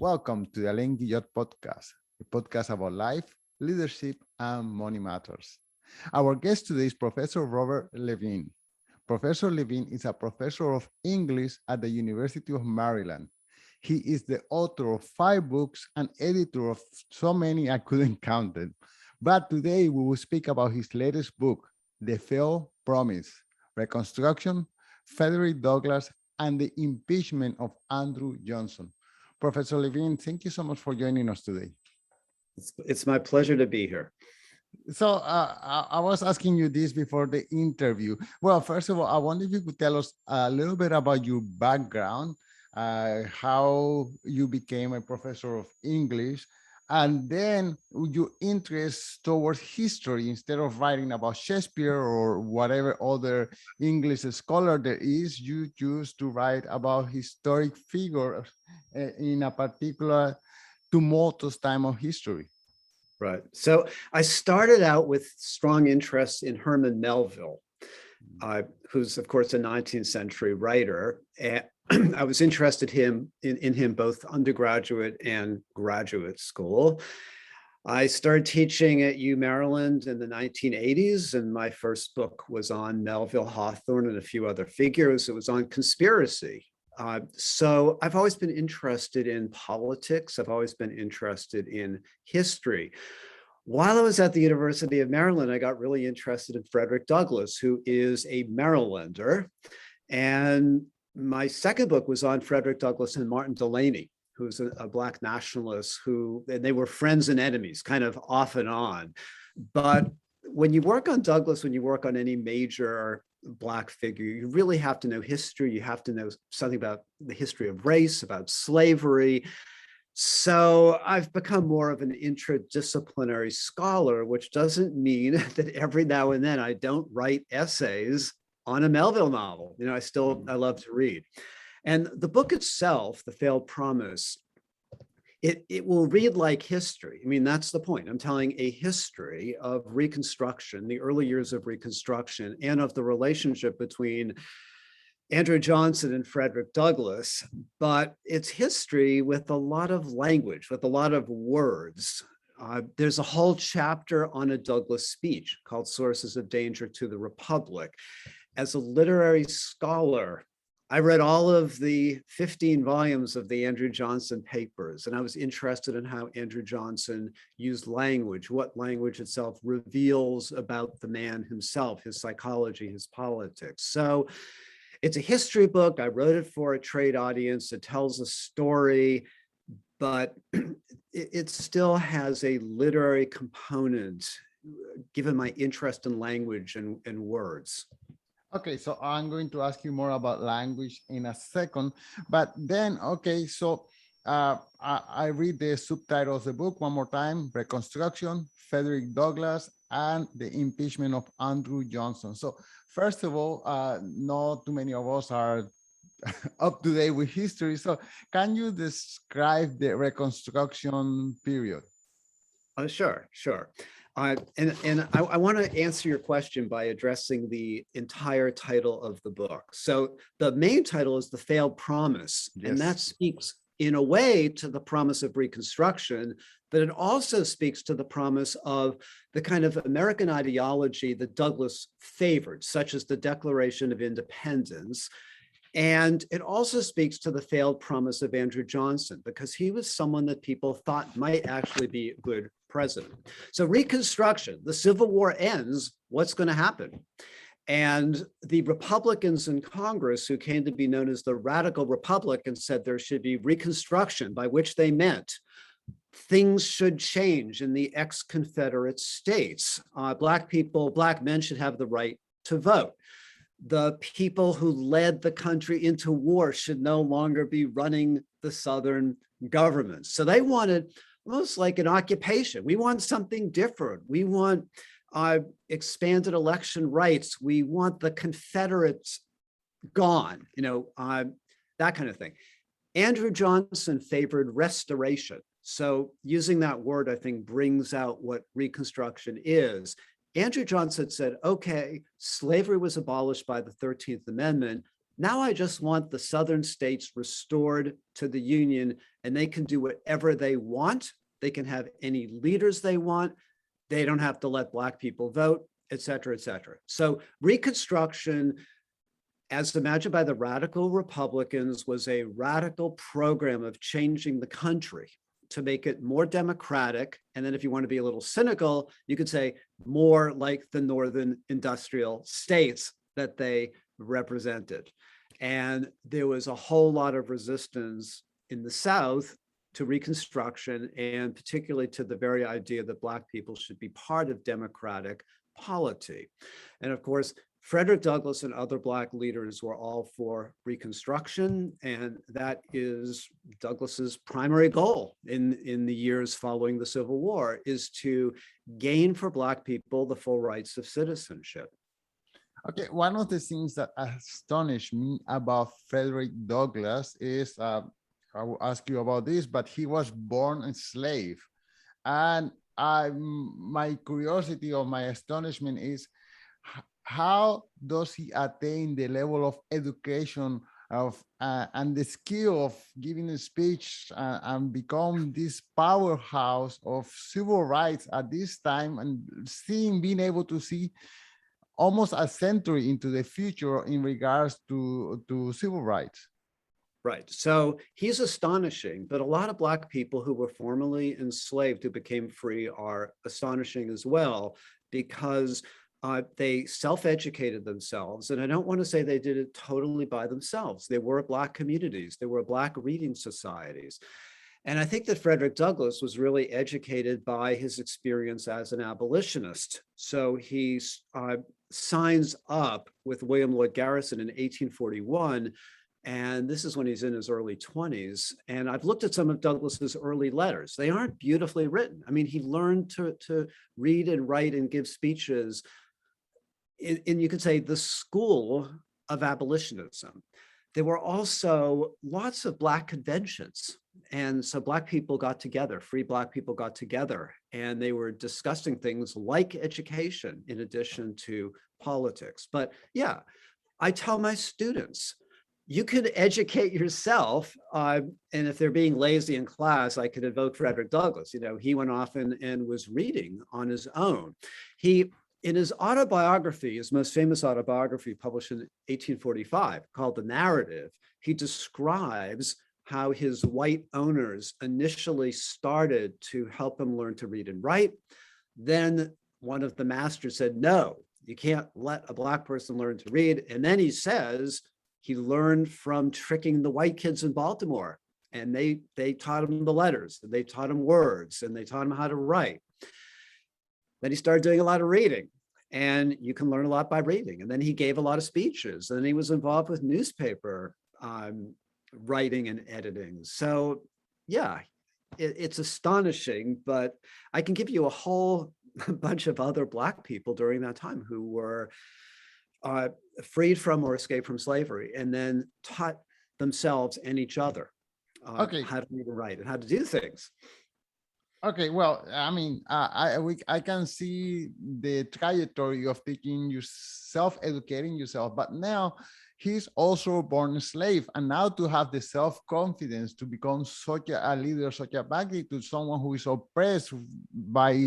Welcome to the Alain Guillot podcast, a podcast about life, leadership, and money matters. Our guest today is Professor Robert Levine. Professor Levine is a professor of English at the University of Maryland. He is the author of 5 books and editor of so many I couldn't count them. But today we will speak about his latest book, The Failed Promise, Reconstruction, Frederick Douglass, and the Impeachment of Andrew Johnson. Professor Levine, thank you so much for joining us today. It's my pleasure to be here. So I was asking you this before the interview. Well, first of all, I wonder if you could tell us a little bit about your background, how you became a professor of English, and then your interest towards history. Instead of writing about Shakespeare or whatever other English scholar there is, you choose to write about historic figures in a particular tumultuous time of history. Right. So I started out with strong interest in Herman Melville, who's, of course, a 19th century writer. And I was interested in him both undergraduate and graduate school. I started teaching at Maryland in the 1980s, and my first book was on Melville, Hawthorne, and a few other figures. It was on conspiracy. So I've always been interested in politics. I've always been interested in history. While I was at the University of Maryland, I got really interested in Frederick Douglass, who is a Marylander. And my second book was on Frederick Douglass and Martin Delany, who's a Black nationalist and they were friends and enemies, kind of off and on. But when you work on Douglass, when you work on any major Black figure, you really have to know history. You have to know something about the history of race, about slavery. So I've become more of an interdisciplinary scholar, which doesn't mean that every now and then I don't write essays on a Melville novel. I love to read. And the book itself, The Failed Promise, it will read like history. I mean, that's the point. I'm telling a history of Reconstruction, the early years of Reconstruction, and of the relationship between Andrew Johnson and Frederick Douglass. But it's history with a lot of language, with a lot of words. There's a whole chapter on a Douglass speech called Sources of Danger to the Republic. As a literary scholar, I read all of the 15 volumes of the Andrew Johnson papers, and I was interested in how Andrew Johnson used language, what language itself reveals about the man himself, his psychology, his politics. So it's a history book. I wrote it for a trade audience. It tells a story, but it still has a literary component, given my interest in language and words. Okay, so I'm going to ask you more about language in a second, but then, okay, so I read the subtitles of the book one more time: Reconstruction, Frederick Douglass, and the Impeachment of Andrew Johnson. So first of all, not too many of us are up to date with history. So can you describe the Reconstruction period? Sure. And I want to answer your question by addressing the entire title of the book. So the main title is The Failed Promise, yes. And that speaks in a way to the promise of Reconstruction, but it also speaks to the promise of the kind of American ideology that Douglass favored, such as the Declaration of Independence. And it also speaks to the failed promise of Andrew Johnson, because he was someone that people thought might actually be a good president. So Reconstruction, the Civil War ends, what's going to happen? And the Republicans in Congress, who came to be known as the Radical Republicans, said there should be Reconstruction, by which they meant things should change in the ex-Confederate states. Black men should have the right to vote. The people who led the country into war should no longer be running the Southern government. So they wanted almost like an occupation. We want something different. We want expanded election rights. We want the Confederates gone, that kind of thing. Andrew Johnson favored restoration. So using that word, I think, brings out what Reconstruction is. Andrew Johnson said, okay, slavery was abolished by the 13th Amendment, Now I just want the southern states restored to the Union, and they can do whatever they want. They can have any leaders they want. They don't have to let Black people vote, et cetera, et cetera. So Reconstruction, as imagined by the radical Republicans, was a radical program of changing the country to make it more democratic. And then if you want to be a little cynical, you could say more like the northern industrial states that they represented. And there was a whole lot of resistance in the South to Reconstruction, and particularly to the very idea that Black people should be part of democratic polity. And of course, Frederick Douglass and other Black leaders were all for Reconstruction, and that is Douglass's primary goal in the years following the Civil War, is to gain for Black people the full rights of citizenship. Okay, one of the things that astonished me about Frederick Douglass is, I will ask you about this, but he was born a slave. And my curiosity or my astonishment is, how does he attain the level of education of and the skill of giving a speech and become this powerhouse of civil rights at this time, and being able to see almost a century into the future in regards to civil rights? Right. So he's astonishing, but a lot of Black people who were formerly enslaved who became free are astonishing as well, because they self-educated themselves. And I don't want to say they did it totally by themselves. There were Black communities, there were Black reading societies. And I think that Frederick Douglass was really educated by his experience as an abolitionist. So he signs up with William Lloyd Garrison in 1841. And this is when he's in his early 20s. And I've looked at some of Douglass's early letters. They aren't beautifully written. I mean, he learned to read and write and give speeches in, you could say, the school of abolitionism. There were also lots of Black conventions. And so Black people got together, free Black people got together, and they were discussing things like education in addition to politics. But yeah, I tell my students, you can educate yourself, and if they're being lazy in class, I could invoke Frederick Douglass. You know, he went off and was reading on his own. He, in his autobiography, his most famous autobiography published in 1845, called The Narrative, he describes how his white owners initially started to help him learn to read and write. Then one of the masters said, no, you can't let a Black person learn to read. And then he says, he learned from tricking the white kids in Baltimore, and they taught him the letters, and they taught him words, and they taught him how to write. Then he started doing a lot of reading, and you can learn a lot by reading. And then he gave a lot of speeches, and he was involved with newspaper writing and editing. So yeah, it's astonishing, but I can give you a whole bunch of other Black people during that time who were freed from or escaped from slavery, and then taught themselves and each other how to read and write and how to do things. Okay, well, I mean, I can see the trajectory of taking you self-educating yourself, but now he's also born a slave, and now to have the self-confidence to become such a leader, such a backgate to someone who is oppressed by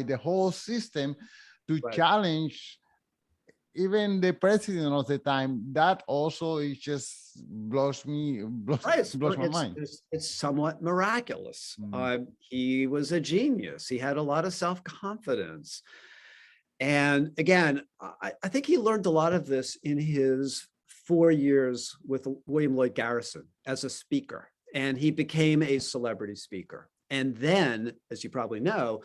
the whole system, to challenge even the president of the time, that also is just blows my mind. It's somewhat miraculous. He was a genius. He had a lot of self-confidence. And again, I think he learned a lot of this in his 4 years with William Lloyd Garrison as a speaker. And he became a celebrity speaker. And then, as you probably know,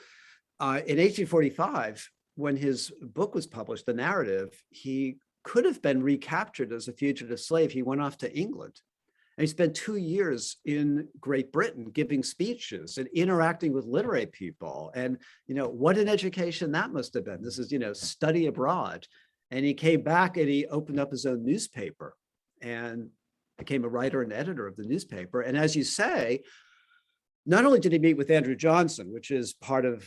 in 1845, when his book was published, The Narrative, he could have been recaptured as a fugitive slave. He went off to England, and he spent 2 years in Great Britain giving speeches and interacting with literary people. And, you know, what an education that must have been. This is, you know, study abroad. And he came back and he opened up his own newspaper and became a writer and editor of the newspaper. And as you say, not only did he meet with Andrew Johnson, which is part of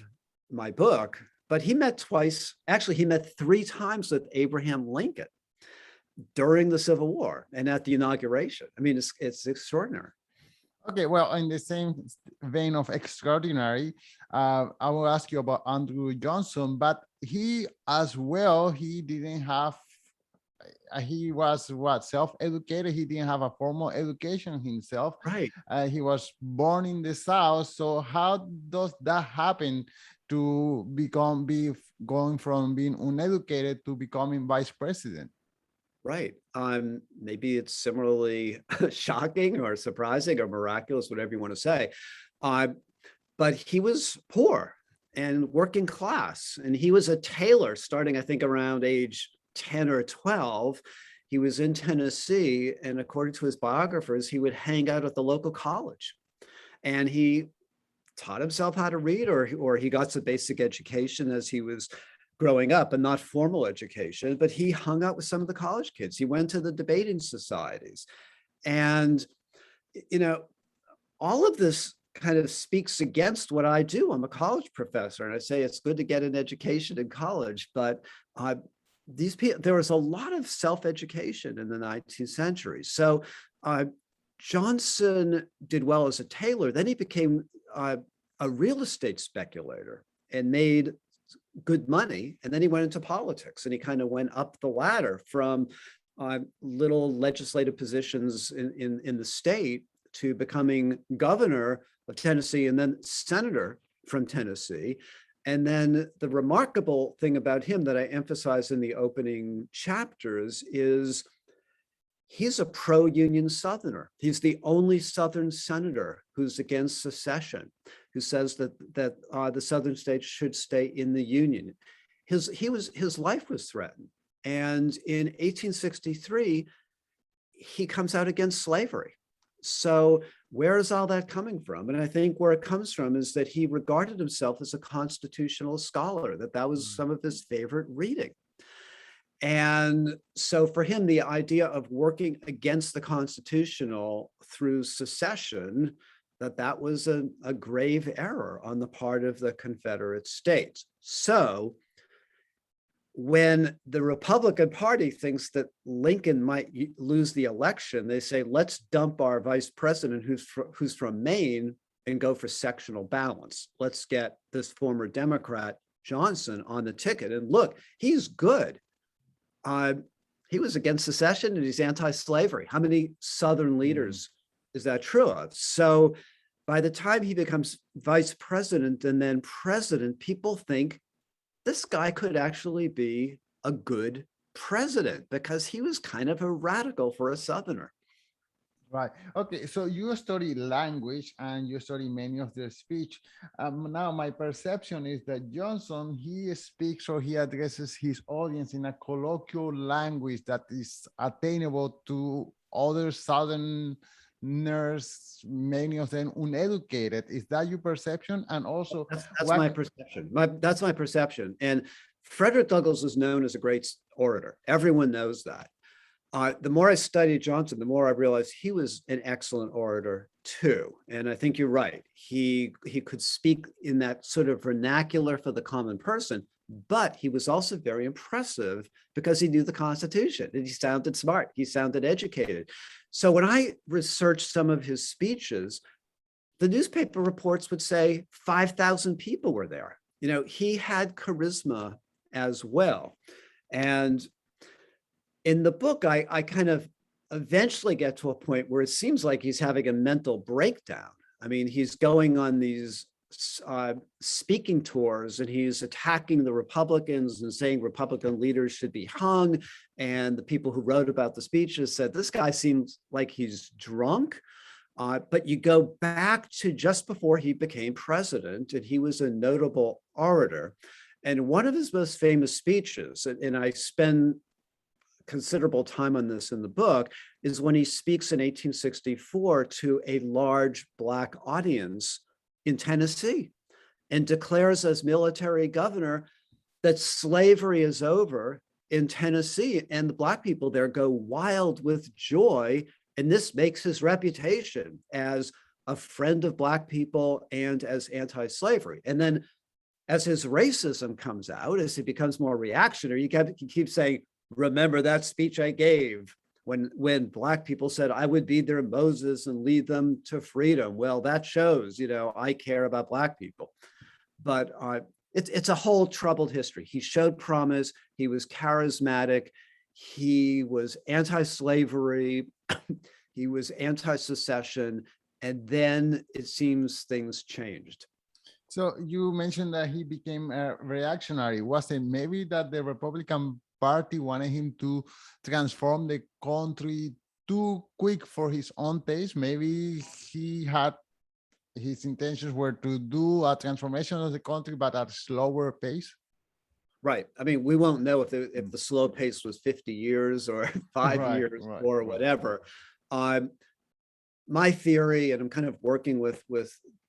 my book, but he met twice. Actually, he met 3 times with Abraham Lincoln. during the Civil War and at the inauguration. I mean, it's extraordinary. Okay, well, in the same vein of extraordinary, I will ask you about Andrew Johnson, but he as well, he didn't have, he was what, self-educated. He didn't have a formal education himself. Right. He was born in the South. So how does that happen to be going from being uneducated to becoming vice president? Right. Maybe it's similarly shocking or surprising or miraculous, whatever you want to say. But he was poor and working class, and he was a tailor starting, I think, around age 10 or 12. He was in Tennessee, and according to his biographers, he would hang out at the local college, and he taught himself how to read, or he got some basic education as he was growing up, and not formal education, but he hung out with some of the college kids. He went to the debating societies. And, you know, all of this kind of speaks against what I do. I'm a college professor, and I say it's good to get an education in college, but these people, there was a lot of self-education in the 19th century. So Johnson did well as a tailor. Then he became a real estate speculator and made good money. And then he went into politics, and he kind of went up the ladder from little legislative positions in the state to becoming governor of Tennessee and then senator from Tennessee. And then the remarkable thing about him that I emphasize in the opening chapters is he's a pro-union Southerner. He's the only Southern senator who's against secession, who says that the Southern states should stay in the Union. His life was threatened. And in 1863, he comes out against slavery. So where is all that coming from? And I think where it comes from is that he regarded himself as a constitutional scholar, that was some of his favorite reading. And so for him, the idea of working against the constitutional through secession, that was a grave error on the part of the Confederate States. So when the Republican Party thinks that Lincoln might lose the election, they say, let's dump our vice president who's from Maine and go for sectional balance. Let's get this former Democrat Johnson on the ticket. And look, he's good. He was against secession and he's anti-slavery. How many Southern leaders is that true of? So by the time he becomes vice president and then president, people think this guy could actually be a good president because he was kind of a radical for a Southerner. Right. Okay. So you study language and you study many of their speech. Now, my perception is that Johnson, he speaks or he addresses his audience in a colloquial language that is attainable to other Southerners, many of them uneducated. Is that your perception? And also, that's my perception. That's my perception. And Frederick Douglass is known as a great orator. Everyone knows that. The more I studied Johnson, the more I realized he was an excellent orator too. And I think you're right. He could speak in that sort of vernacular for the common person, but he was also very impressive because he knew the Constitution and he sounded smart. He sounded educated. So when I researched some of his speeches, the newspaper reports would say 5,000 people were there. You know, he had charisma as well. And in the book, I kind of eventually get to a point where it seems like he's having a mental breakdown. I mean, he's going on these speaking tours and he's attacking the Republicans and saying Republican leaders should be hung. And the people who wrote about the speeches said, this guy seems like he's drunk. But you go back to just before he became president, and he was a notable orator. And one of his most famous speeches, and I spend considerable time on this in the book, is when he speaks in 1864 to a large Black audience in Tennessee and declares as military governor that slavery is over in Tennessee, and the Black people there go wild with joy. And this makes his reputation as a friend of Black people and as anti-slavery. And then as his racism comes out, as he becomes more reactionary, he keeps saying, remember that speech I gave when Black people said I would be their Moses and lead them to freedom. Well, that shows, I care about Black people. But it's a whole troubled history. He showed promise. He was charismatic. He was anti-slavery. He was anti-secession. And then it seems things changed. So you mentioned that he became a reactionary. Was it maybe that the Republican Party wanted him to transform the country too quick for his own taste? Maybe his intentions were to do a transformation of the country, but at a slower pace. Right. I mean, we won't know if the slow pace was 50 years or 5 years or whatever. My theory, and I'm kind of working with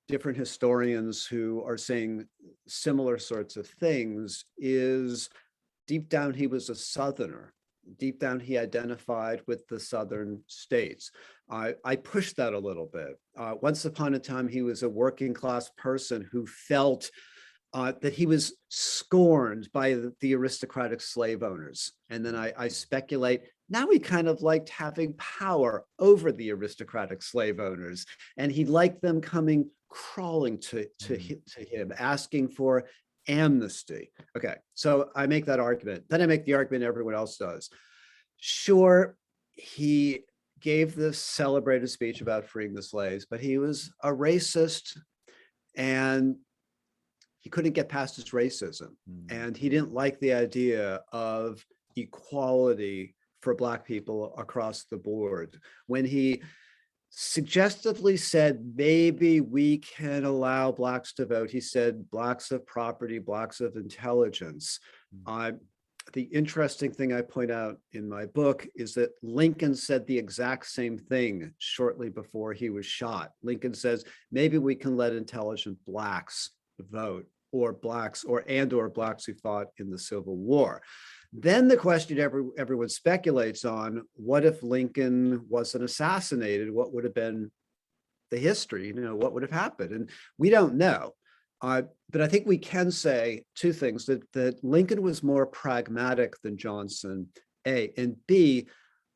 different historians who are saying similar sorts of things, is deep down he was a Southerner. Deep down he identified with the Southern states. I pushed that a little bit. Once upon a time, he was a working class person who felt that he was scorned by the aristocratic slave owners. And then I speculate, now he kind of liked having power over the aristocratic slave owners. And he liked them coming crawling to him, asking for amnesty. Okay, so I make that argument. Then I make the argument everyone else does. Sure, he gave this celebrated speech about freeing the slaves, but he was a racist and he couldn't get past his racism. And he didn't like the idea of equality for Black people across the board. When he suggestively said, maybe we can allow Blacks to vote, he said, Blacks of property, Blacks of intelligence. The interesting thing I point out in my book is that Lincoln said the exact same thing shortly before he was shot. Lincoln says, maybe we can let intelligent Blacks vote, or Blacks or Blacks who fought in the Civil War. Then the question everyone speculates on, what if Lincoln wasn't assassinated? What would have been the history? What would have happened? And we don't know. But I think we can say two things, that Lincoln was more pragmatic than Johnson, A, and B,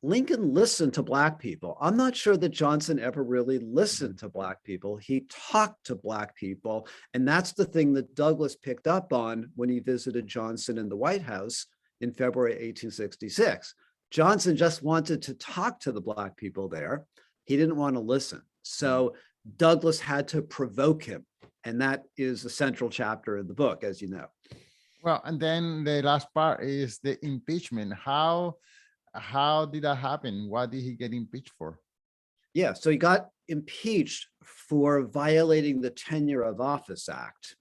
Lincoln listened to Black people. I'm not sure that Johnson ever really listened to Black people. He talked to Black people. And that's the thing that Douglass picked up on when he visited Johnson in the White House in February 1866. Johnson just wanted to talk to the Black people there. He didn't want to listen. So Douglass had to provoke him. And that is a central chapter in the book, as you know. Well, and then the last part is the impeachment. How did that happen? What did he get impeached for? Yeah, so he got impeached for violating the Tenure of Office Act.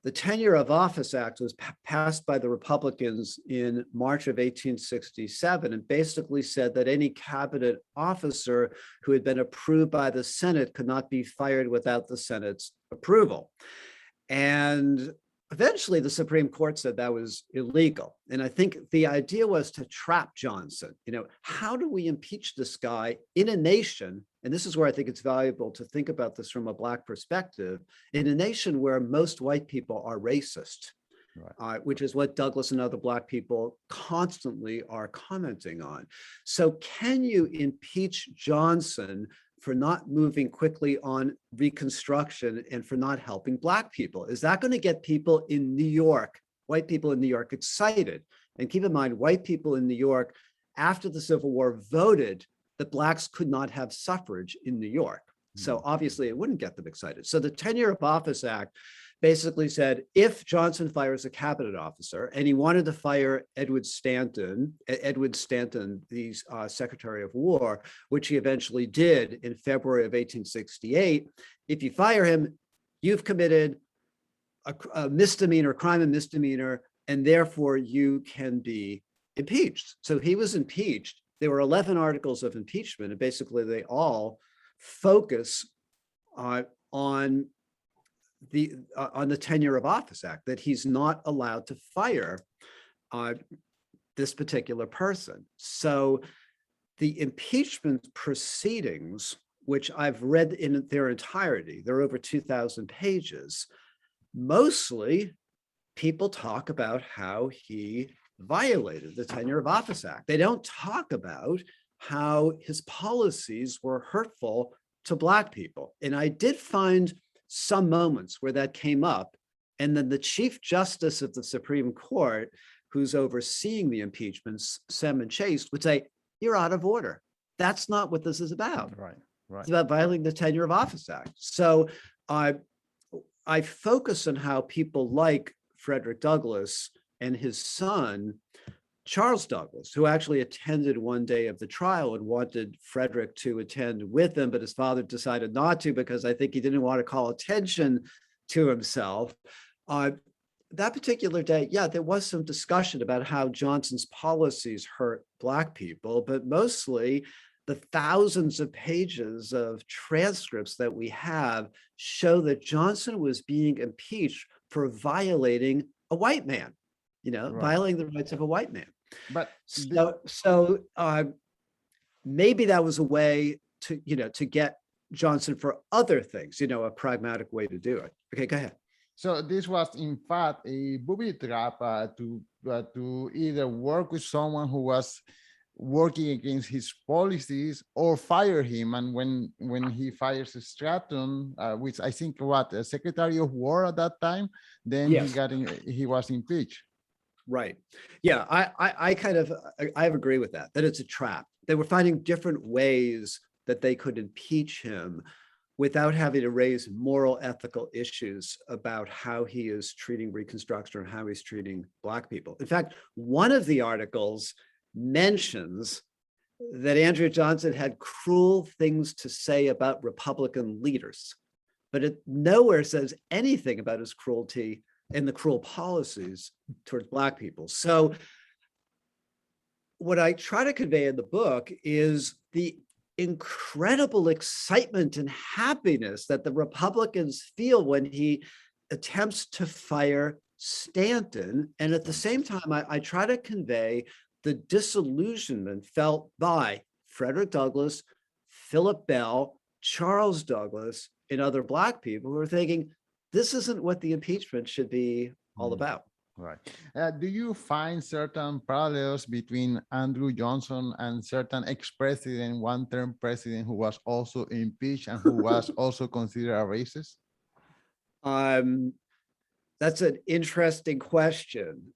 The Tenure of Office Act was passed by the Republicans in March of 1867 and basically said that any cabinet officer who had been approved by the Senate could not be fired without the Senate's approval. And eventually the Supreme Court said that was illegal. And I think the idea was to trap Johnson. How do we impeach this guy in a nation? And this is where I think it's valuable to think about this from a Black perspective, in a nation where most white people are racist, right. Which is what Douglass and other Black people constantly are commenting on. So can you impeach Johnson for not moving quickly on Reconstruction and for not helping Black people? Is that going to get people in New York, white people in New York, excited? And keep in mind, white people in New York, after the Civil War, voted that Blacks could not have suffrage in New York. So obviously it wouldn't get them excited. So the Tenure of Office Act basically said, if Johnson fires a cabinet officer, and he wanted to fire Edward Stanton, the Secretary of War, which he eventually did in February of 1868, if you fire him, you've committed a misdemeanor, crime and misdemeanor, and therefore you can be impeached. So he was impeached. There were 11 articles of impeachment, and basically they all focus on the Tenure of Office Act, that he's not allowed to fire this particular person. So the impeachment proceedings, which I've read in their entirety, they're over 2,000 pages, mostly people talk about how he violated the Tenure of Office Act. They don't talk about how his policies were hurtful to Black people. And I did find some moments where that came up. And then the Chief Justice of the Supreme Court, who's overseeing the impeachments, Salmon Chase, would say, you're out of order. That's not what this is about. Right. It's about violating the Tenure of Office Act. So I focus on how people like Frederick Douglass and his son, Charles Douglass, who actually attended one day of the trial and wanted Frederick to attend with him, but his father decided not to because I think he didn't want to call attention to himself. That particular day, yeah, there was some discussion about how Johnson's policies hurt Black people, but mostly the thousands of pages of transcripts that we have show that Johnson was being impeached for violating a white man, violating the rights of a white man. But so maybe that was a way to get Johnson for other things, a pragmatic way to do it. Okay, go ahead. So this was, in fact, a booby trap to either work with someone who was working against his policies or fire him. And when he fires Stratton, which I think Secretary of War at that time, then yes. he was impeached. Right. Yeah, I agree with that it's a trap. They were finding different ways that they could impeach him without having to raise moral, ethical issues about how he is treating Reconstruction or how he's treating Black people. In fact, one of the articles mentions that Andrew Johnson had cruel things to say about Republican leaders, but it nowhere says anything about his cruelty and the cruel policies towards Black people. So what I try to convey in the book is the incredible excitement and happiness that the Republicans feel when he attempts to fire Stanton. And at the same time, I try to convey the disillusionment felt by Frederick Douglass, Philip Bell, Charles Douglass, and other Black people who are thinking, this isn't what the impeachment should be all about. Right. Do you find certain parallels between Andrew Johnson and certain ex-president, one-term president who was also impeached and who was also considered a racist? That's an interesting question.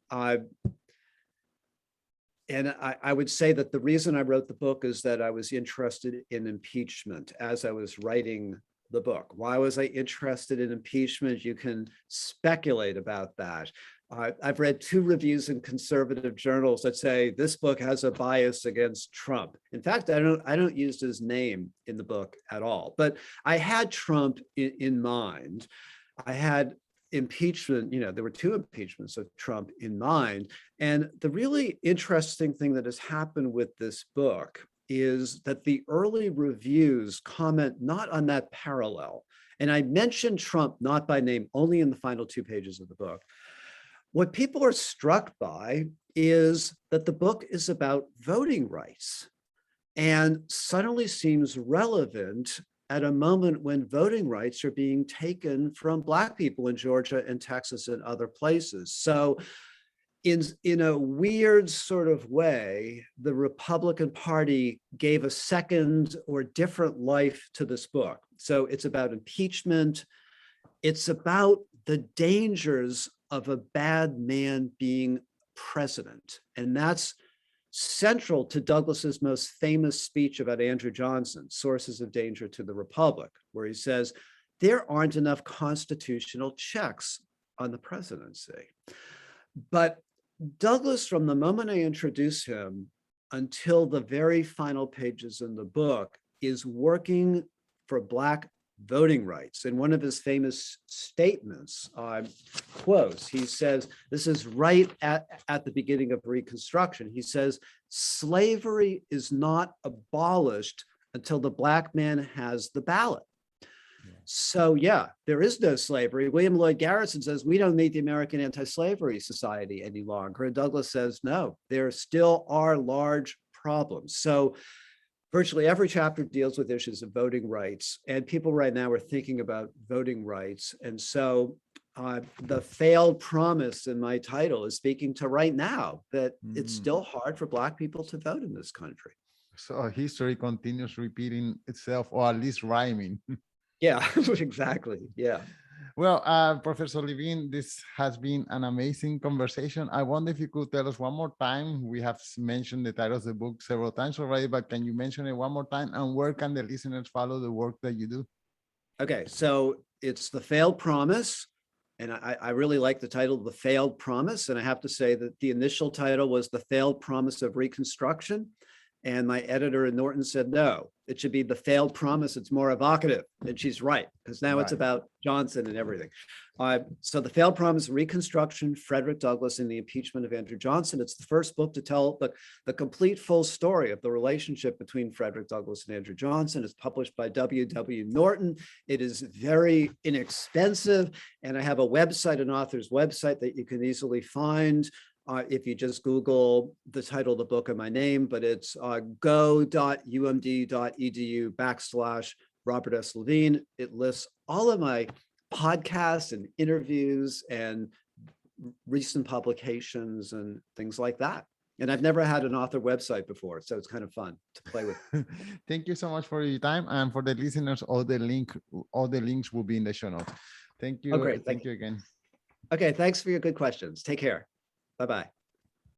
And I would say that the reason I wrote the book is that I was interested in impeachment as I was writing the book. Why was I interested in impeachment? You can speculate about that. I've read 2 reviews in conservative journals that say this book has a bias against Trump. In fact, I don't use his name in the book at all. But I had Trump in mind. I had impeachment, there were 2 impeachments of Trump in mind. And the really interesting thing that has happened with this book is that the early reviews comment not on that parallel. And I mentioned Trump not by name, only in the final 2 pages of the book. What people are struck by is that the book is about voting rights and suddenly seems relevant at a moment when voting rights are being taken from Black people in Georgia and Texas and other places. So in a weird sort of way, the Republican Party gave a second or different life to this book. So it's about impeachment. It's about the dangers of a bad man being president. And that's central to Douglass's most famous speech about Andrew Johnson, Sources of Danger to the Republic, where he says, there aren't enough constitutional checks on the presidency. But Douglass, from the moment I introduce him until the very final pages in the book, is working for Black voting rights. And one of his famous statements, quotes, he says, this is right at the beginning of Reconstruction. He says, slavery is not abolished until the Black man has the ballot. So yeah, there is no slavery. William Lloyd Garrison says, we don't need the American Anti-Slavery Society any longer. And Douglass says, no, there still are large problems. So virtually every chapter deals with issues of voting rights, and people right now are thinking about voting rights. And so the failed promise in my title is speaking to right now, that it's still hard for Black people to vote in this country. So history continues repeating itself, or at least rhyming. Yeah, exactly. Yeah. Well, Professor Levine, this has been an amazing conversation. I wonder if you could tell us one more time. We have mentioned the title of the book several times already, but can you mention it one more time? And where can the listeners follow the work that you do? Okay, so it's The Failed Promise. And I really like the title, The Failed Promise. And I have to say that the initial title was The Failed Promise of Reconstruction. And my editor in Norton said, no, it should be The Failed Promise. It's more evocative. And she's right, because now it's about Johnson and everything. So The Failed Promise, Reconstruction, Frederick Douglass, and the Impeachment of Andrew Johnson. It's the first book to tell the complete full story of the relationship between Frederick Douglass and Andrew Johnson. It's published by W.W. Norton. It is very inexpensive. And I have a website, an author's website that you can easily find. If you just Google the title of the book and my name, but it's go.umd.edu/Robert S. Levine. It lists all of my podcasts and interviews and recent publications and things like that. And I've never had an author website before, so it's kind of fun to play with. Thank you so much for your time, and for the listeners, all the links will be in the show notes. Thank you. Oh, great. Thank you again. Okay, thanks for your good questions. Take care. Bye-bye.